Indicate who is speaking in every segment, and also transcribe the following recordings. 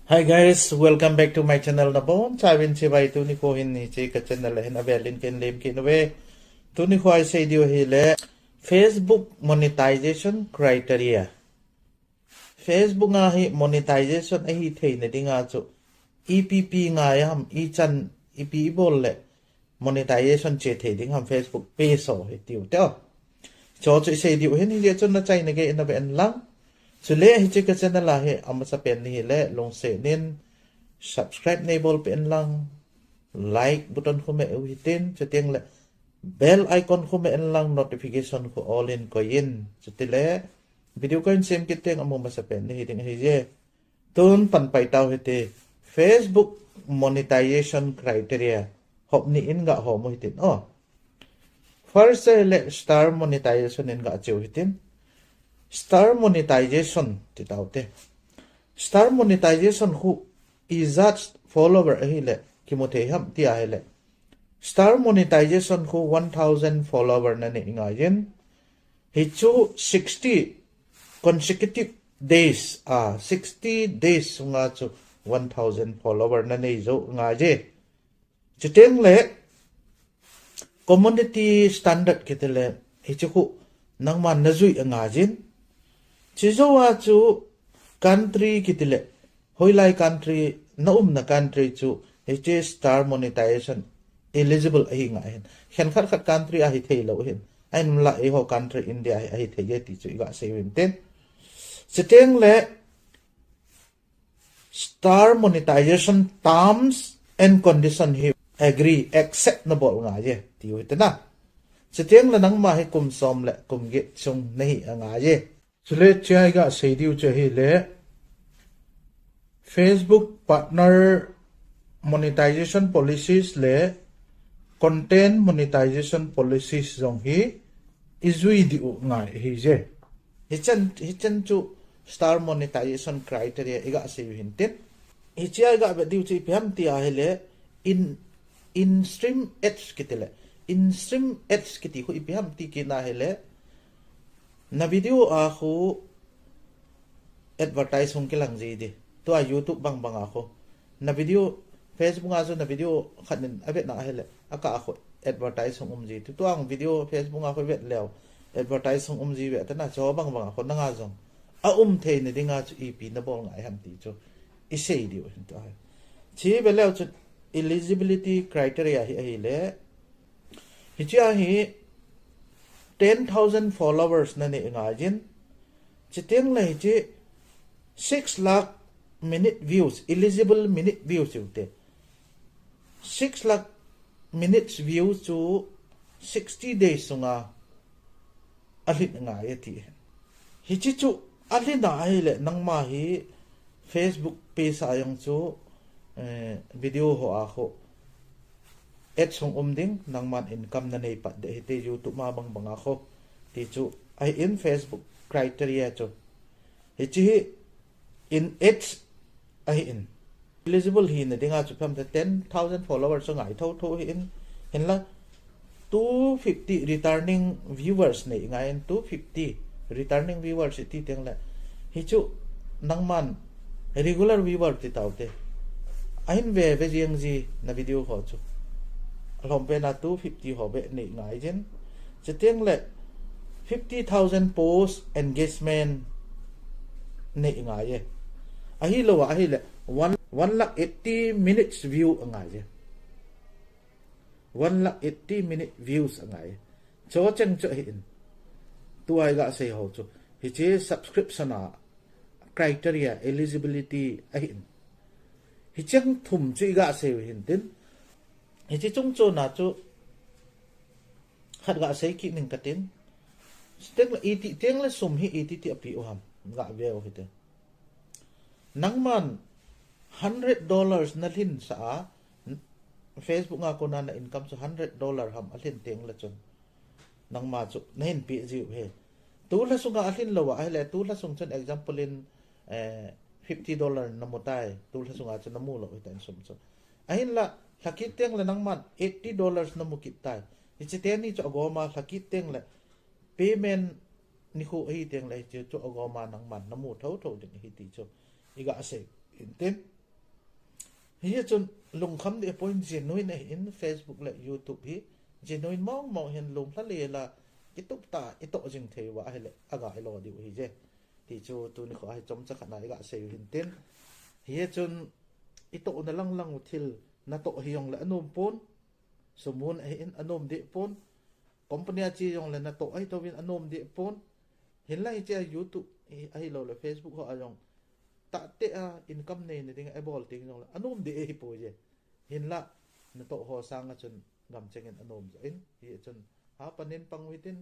Speaker 1: Hi guys, welcome back to my channel na bon. Sabin si bai tu ni ko hin ni che ka channel hin avelin ken lem kin we. Tu ni ko ai say dio hi le Facebook monetization criteria. Facebook nga hi monetization ai hi thei na dinga chu. EPP nga yam I chan EP bol le monetization che thei ding ham Facebook pay so hi tiu te. Cho chu say dio hin hi chun na chai na ge na ben lang. So le hi che ka channel la he am sa pen ni le long se nin subscribe enable pen lang like button khu me hitin cheteng le bell icon khu me en lang notification khu all in ko in chetile video ko in sem kiteng amo sa pen ni hiting hi je tun pan pai taw hite Facebook monetization criteria hop ni in ga ho mo hitin first le star monetization in ga cheu hitin star monetization ti tawte star monetization khu izat follower ahile kimothe ham ti ahile star monetization khu 1000 follower na ne ngayen hichu 60 consecutive days 60 days nga chu 1000 follower na ne zo ngaje chiteng le community standard kitele hichu khu nangman nazui ngajin chizowa chu country kitile hoilai country na na country chu HJ star monetization eligible ahi nga hen khen khat country ahi thei lo hen ain la e ho country India ahi thei ye ti chu ga sevin ten seteng le star monetization terms and condition he agree acceptable nga ye ti wi ta na seteng le nang ma he kum som le kum ge chung nahi nga ye chule chai ga sei diu che hi le Facebook partner monetization policies le content monetization policies jong hi izui di ngai hi je hichan chu star monetization criteria iga se hinten hichia ga ba diu chi pham ti a hele in stream ads kitile in stream ads kiti hu ipham ti ke na hele na video a khu advertise hong kilang ji di to a YouTube bang ako na video Facebook aso na video khanin abet na hele aka ako advertise hong ji to ang video Facebook ako bet lew advertise hong ji bet na cho bang ako na nga jong a the ne dinga chu EP na bol ngai ham ti cho isei di to chi be lew chu eligibility criteria hi le hi chi a hi 10,000 followers na ni ngajin chiteng le chi 6 lakh minute views eligible minute views ute 6 lakh minutes views to 60 days sunga alit nga yati hi chi chu alina ile nangma hi Facebook page ayong chu video ho ako et song umding nangman income na nei pat de hite YouTube ma bang ako ti chu ai in Facebook criteria chu hi chi in it ai in eligible hi na dinga chu pham 10,000 followers so ngai tho hi in la 250 returning viewers nei ngai 250 returning viewers ti teng la hi chu nangman regular viewer ti tawte ain ve jeng ji na video ho chu lompe na 250 hobe nei ngai jen cheteng le 50,000 post engagement nei ngai ye ahi lo ahi le 180 minutes view ngai je 180 minute views ngai cho chen cho hin tu ai ga sei ho chu hi che subscription criteria eligibility ahin hi chang thum chi ga sei hin tin hi chi chung cho na chu khat ga sei ki ning katin stek la iti teng la sum hi iti ti api o ham ga ve o hite nangman $100 na lin sa Facebook nga ko na income so $100 ham alin teng la chon nangma chu nahin pi ji he tu la sunga alin lawa ai le tu la sung chen example in $50 na motai tu la sunga chen namu lo itan sum so ahin la sakit teng la nangman $80 na mukit tai ichiteni cho agoma sakit teng la payment ni khu hi teng la chu agoma nangman namu tho tho din hi ti cho iga ase inten hi chun lung kham de point genuine in Facebook le YouTube hi genuine mong hen lung la le la itup ta ito jing thewa hele aga ilo di hi je ti chu tu ni kho ai chom cha khana ga se hin tin hi chun ito na lang uthil na to hiyong la anum pon sumun ai in anom de pon company chi yong le na to ai to win anom de pon hin lai che YouTube ai lo le Facebook ho ayong ta te a income nei ni ding ai bol ting yong la anom de ai po je hin la na to ho sang a chun gam chengen anom zo in hi chun ha panin pangwitin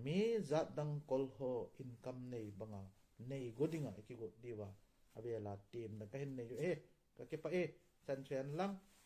Speaker 1: mi zat dang kol ho income nei banga nei godinga ki go diwa abela team na kahin nei e ka ke pa e chan chen lang